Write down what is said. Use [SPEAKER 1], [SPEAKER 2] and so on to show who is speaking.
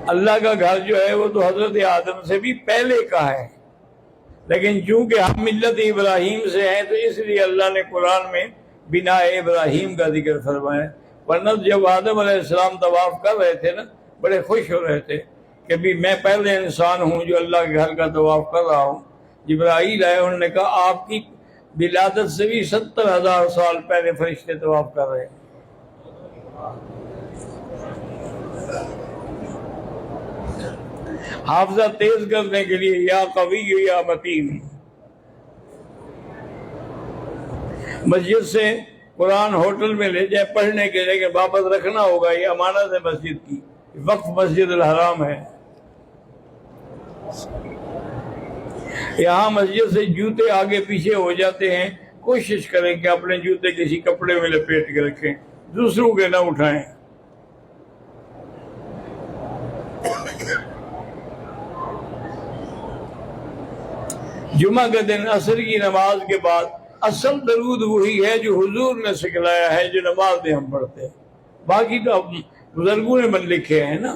[SPEAKER 1] اللہ کا گھر جو ہے وہ تو حضرت آدم سے بھی پہلے کا ہے، لیکن چونکہ ہم ملت ابراہیم سے ہیں تو اس لیے اللہ نے قرآن میں بنا ابراہیم کا ذکر فرمایا۔ ورنہ جب آدم علیہ السلام طواف کر رہے تھے نا، بڑے خوش ہو رہے تھے کہ بھی میں پہلے انسان ہوں جو اللہ کے گھر کا طواف کر رہا ہوں۔ جبرائیل آئے، انہوں نے کہا آپ کی ولادت سے بھی 70,000 سال پہلے فرشتے طواف کر رہے ہیں۔ حافظہ تیز کرنے کے لیے یا قوی یا متین۔ مسجد سے قرآن ہوٹل میں لے جائے پڑھنے کے لیے، واپس رکھنا ہوگا، یہ امانت ہے مسجد کی، وقف مسجد الحرام ہے۔ یہاں مسجد سے جوتے آگے پیچھے ہو جاتے ہیں، کوشش کریں کہ اپنے جوتے کسی کپڑے میں لپیٹ کے رکھیں، دوسروں کے نہ اٹھائیں۔ جمعہ کے دن عصر کی نماز کے بعد اصل درود وہی ہے جو حضور نے سکھلایا ہے، جو نماز میں ہم پڑھتے ہیں، باقی تو اب بزرگوں نے من لکھے ہیں نا۔